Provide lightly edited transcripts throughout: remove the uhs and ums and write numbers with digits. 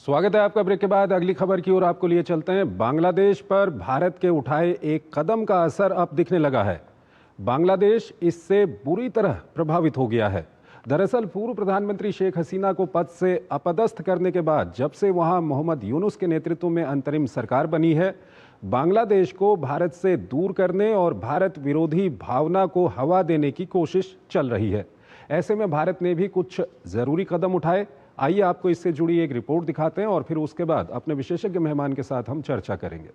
स्वागत है आपका। ब्रेक के बाद अगली खबर की ओर आपको लिए चलते हैं। बांग्लादेश पर भारत के उठाए एक कदम का असर अब दिखने लगा है। बांग्लादेश इससे बुरी तरह प्रभावित हो गया है। दरअसल पूर्व प्रधानमंत्री शेख हसीना को पद से अपदस्थ करने के बाद जब से वहां मोहम्मद यूनुस के नेतृत्व में अंतरिम सरकार बनी है, बांग्लादेश को भारत से दूर करने और भारत विरोधी भावना को हवा देने की कोशिश चल रही है। ऐसे में भारत ने भी कुछ जरूरी कदम उठाए। आइए आपको इससे जुड़ी एक रिपोर्ट दिखाते हैं और फिर उसके बाद अपने विशेषज्ञ मेहमान के साथ हम चर्चा करेंगे।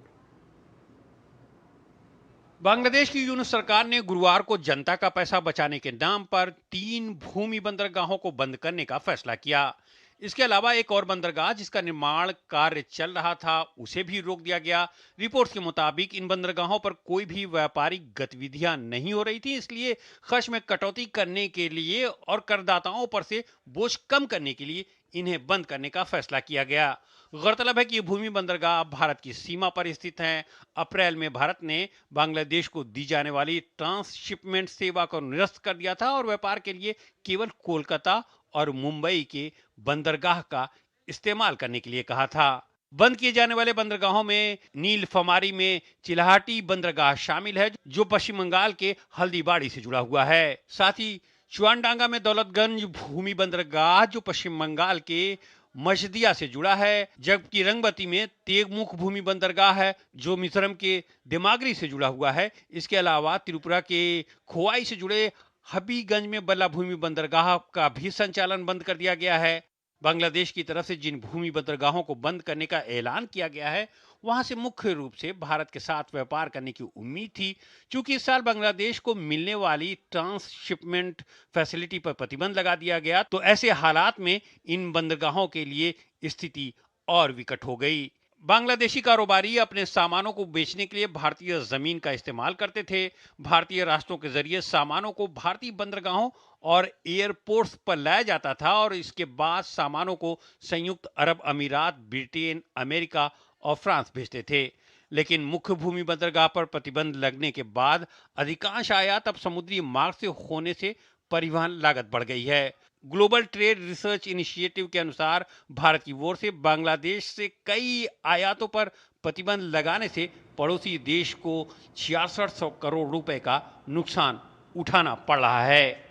बांग्लादेश की यूनुस सरकार ने गुरुवार को जनता का पैसा बचाने के नाम पर 3 भूमि बंदरगाहों को बंद करने का फैसला किया। इसके अलावा एक और बंदरगाह जिसका निर्माण कार्य चल रहा था उसे भी रोक दिया गया। रिपोर्ट्स के मुताबिक इन बंदरगाहों पर कोई भी व्यापारिक गतिविधियां नहीं हो रही थी, इसलिए खर्च में कटौती करने के लिए और करदाताओं पर से बोझ कम करने के लिए इन्हें बंद करने का फैसला किया गया। गौरतलब है कि ये भूमि बंदरगाह भारत की सीमा पर स्थित हैं। अप्रैल में भारत ने बांग्लादेश को दी जाने वाली ट्रांसशिपमेंट सेवा को निरस्त कर दिया था और व्यापार के लिए केवल कोलकाता और मुंबई के बंदरगाह का इस्तेमाल करने के लिए कहा था। बंद किए जाने वाले बंदरगाहों में नीलफमारी में चिल्हाटी बंदरगाह शामिल है, जो पश्चिम बंगाल के हल्दीबाड़ी से जुड़ा हुआ है। साथ ही चुआनडांगा में दौलतगंज भूमि बंदरगाह जो पश्चिम बंगाल के मशदिया से जुड़ा है, जबकि रंगबती में तेगमुख भूमि बंदरगाह है जो मिजोरम के देमागरी से जुड़ा हुआ है। इसके अलावा त्रिपुरा के खोवाई से जुड़े हबीगंज में बल्ला भूमि बंदरगाह का भी संचालन बंद कर दिया गया है। बांग्लादेश की तरफ से जिन भूमि बंदरगाहों को बंद करने का ऐलान किया गया है, वहां से मुख्य रूप से भारत के साथ व्यापार करने की उम्मीद थी। चूंकि इस साल बांग्लादेश को मिलने वाली ट्रांसशिपमेंट फैसिलिटी पर प्रतिबंध लगा दिया गया, तो ऐसे हालात में इन बंदरगाहों के लिए स्थिति और विकट हो गई। बांग्लादेशी कारोबारी अपने सामानों को बेचने के लिए भारतीय जमीन का इस्तेमाल करते थे। भारतीय रास्तों के जरिए सामानों को भारतीय बंदरगाहों और एयरपोर्ट्स पर लाया जाता था और इसके बाद सामानों को संयुक्त अरब अमीरात, ब्रिटेन, अमेरिका और फ्रांस भेजते थे। लेकिन मुख्य भूमि बंदरगाह पर प्रतिबंध लगने के बाद अधिकांश आयात अब समुद्री मार्ग से होने से परिवहन लागत बढ़ गई है। ग्लोबल ट्रेड रिसर्च इनिशिएटिव के अनुसार भारत की ओर से बांग्लादेश से कई आयातों पर प्रतिबंध लगाने से पड़ोसी देश को 6600 करोड़ रुपए का नुकसान उठाना पड़ रहा है।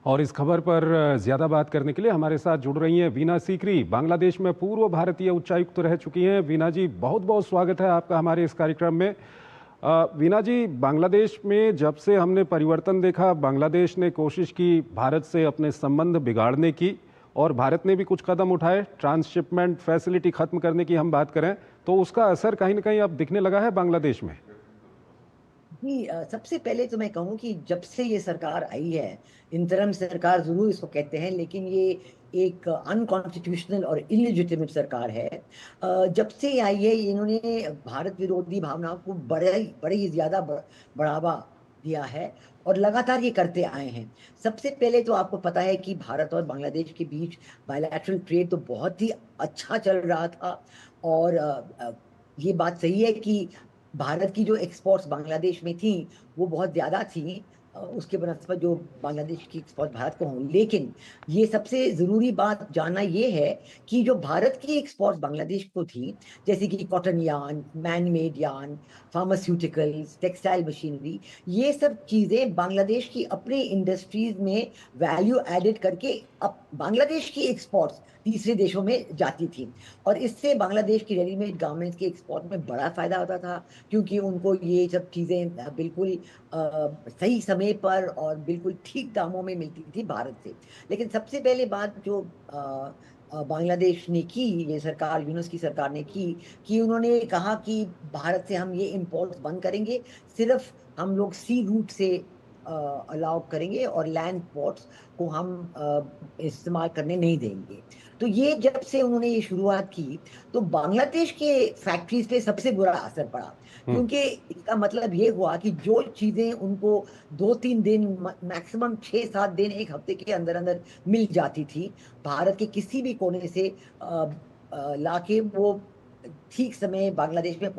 और इस खबर पर ज्यादा बात करने के लिए हमारे साथ जुड़ रही हैं वीना सीकरी। बांग्लादेश में पूर्व भारतीय उच्चायुक्त रह चुकी हैं। वीना जी, बहुत बहुत स्वागत है आपका हमारे इस कार्यक्रम में। वीना जी, बांग्लादेश में जब से हमने परिवर्तन देखा, बांग्लादेश ने कोशिश की भारत से अपने संबंध बिगाड़ने की और भारत ने भी कुछ कदम उठाए। ट्रांसशिपमेंट फैसिलिटी खत्म करने की हम बात करें तो उसका असर कहीं ना कहीं अब दिखने लगा है बांग्लादेश में। जी, सबसे पहले तो मैं कहूँ कि जब से ये सरकार आई है, इंतरिम सरकार ज़रूर इसको कहते हैं, लेकिन ये एक अनकॉन्स्टिट्यूशनल और इल्लीजिटिमेट सरकार है। जब से ये आई है, इन्होंने भारत विरोधी भावनाओं को बड़े ही ज़्यादा बढ़ावा दिया है और लगातार ये करते आए हैं। सबसे पहले तो आपको पता है कि भारत और बांग्लादेश के बीच बायलैटरल ट्रेड तो बहुत ही अच्छा चल रहा था और ये बात सही है कि भारत की जो एक्सपोर्ट्स बांग्लादेश में थी, वो बहुत ज़्यादा थी उसके बनस्पत जो बांग्लादेश की एक्सपोर्ट भारत को हों। लेकिन ये सबसे ज़रूरी बात जानना ये है कि जो भारत की एक्सपोर्ट बांग्लादेश को थी, जैसे कि cotton yarn, man made yarn, pharmaceuticals, textile machinery, ये सब चीज़ें बांग्लादेश की अपनी इंडस्ट्रीज़ में वैल्यू एडेड करके अब बांग्लादेश की एक्सपोर्ट्स तीसरे देशों में जाती थी और इससे बांग्लादेश की रेडीमेड गारमेंट्स के एक्सपोर्ट में बड़ा फ़ायदा होता था, क्योंकि उनको ये सब चीज़ें बिल्कुल सही समय पर और बिल्कुल ठीक दामों में मिलती थी भारत से। लेकिन सबसे पहले बात जो बांग्लादेश ने की, ये सरकार, यूनुस की सरकार ने की, कि उन्होंने कहा कि भारत से हम ये इम्पोर्ट्स बंद करेंगे, सिर्फ हम लोग सी रूट से अलाउ करेंगे और लैंड पोर्ट्स को हम इस्तेमाल करने नहीं देंगे। तो ये जब से उन्होंने ये शुरुआत की, तो बांग्लादेश के फैक्ट्रीज पे सबसे बुरा असर पड़ा, क्योंकि इसका मतलब ये हुआ कि जो चीज़ें उनको 2-3 दिन, मैक्सिमम 6-7 दिन, 1 हफ्ते के अंदर-अंदर मिल जाती थी, भारत के किसी भी कोने से लाके वो ठीक समय बांग्लादेश में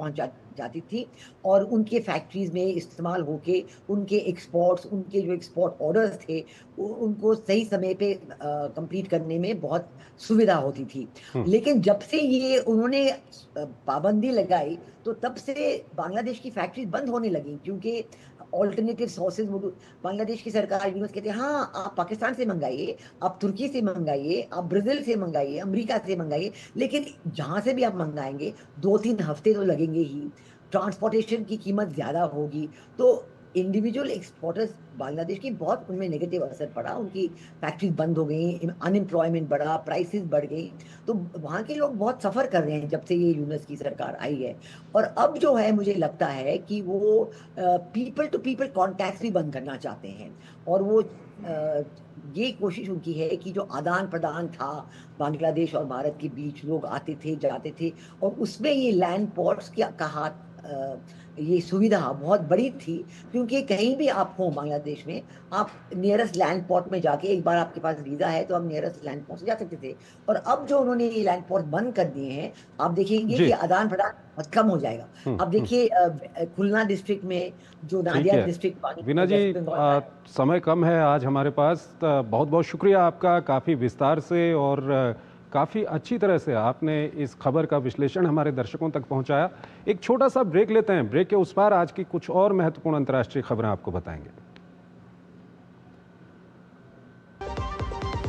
जाती थी और उनके फैक्ट्रीज में इस्तेमाल होके उनके एक्सपोर्ट्स, उनके जो एक्सपोर्ट ऑर्डर्स थे उनको सही समय पे कंप्लीट करने में बहुत सुविधा होती थी। लेकिन जब से ये उन्होंने पाबंदी लगाई तो तब से बांग्लादेश की फैक्ट्रीज बंद होने लगी, क्योंकि ऑल्टरनेटिव सोर्सेज बांग्लादेश की सरकार यूएस कहते हैं हाँ आप पाकिस्तान से मंगाइए, आप तुर्की से मंगाइए, आप ब्राजील से मंगाइए, अमेरिका से मंगाइए, लेकिन जहां से भी आप मंगाएंगे 2-3 हफ्ते तो लगेंगे ही, ट्रांसपोर्टेशन की कीमत ज्यादा होगी। तो इंडिविजुअल एक्सपोर्टर्स बांग्लादेश की बहुत उनमें नेगेटिव असर पड़ा, उनकी फैक्ट्रीज बंद हो गई, अनएम्प्लॉयमेंट बढ़ा, प्राइसेस बढ़ गई। तो वहाँ के लोग बहुत सफर कर रहे हैं जब से ये यूनुस की सरकार आई है। और अब जो है मुझे लगता है कि वो पीपल टू पीपल कॉन्टैक्ट भी बंद करना चाहते हैं, और वो ये कोशिश उनकी है कि जो आदान प्रदान था बांग्लादेश और भारत के बीच, लोग आते थे जाते थे, और उसमें ये लैंड पोर्ट्स का हाथ, ये सुविधा बहुत बड़ी थी, क्योंकि कहीं भी आप हो बांग्लादेश में, आप नियरेस्ट लैंड पोर्ट में जाके, एक बार आपके पास वीजा है तो आप नियरेस्ट लैंड पोर्ट से जा सकते थे। और अब जो उन्होंने ये लैंड पोर्ट बंद कर दिए हैं, आप देखेंगे जी। कि आदान प्रदान बहुत कम हो जाएगा। अब देखिए खुलना डिस्ट्रिक्ट में जो ठीक नादिया है डिस्ट्रिक्ट वीना जी, वेस्ट बंगाल, समय कम है आज हमारे पास। बहुत बहुत शुक्रिया आपका, काफ़ी विस्तार से और काफ़ी अच्छी तरह से आपने इस खबर का विश्लेषण हमारे दर्शकों तक पहुंचाया। एक छोटा सा ब्रेक लेते हैं, ब्रेक के उस पार आज की कुछ और महत्वपूर्ण अंतर्राष्ट्रीय खबरें आपको बताएंगे।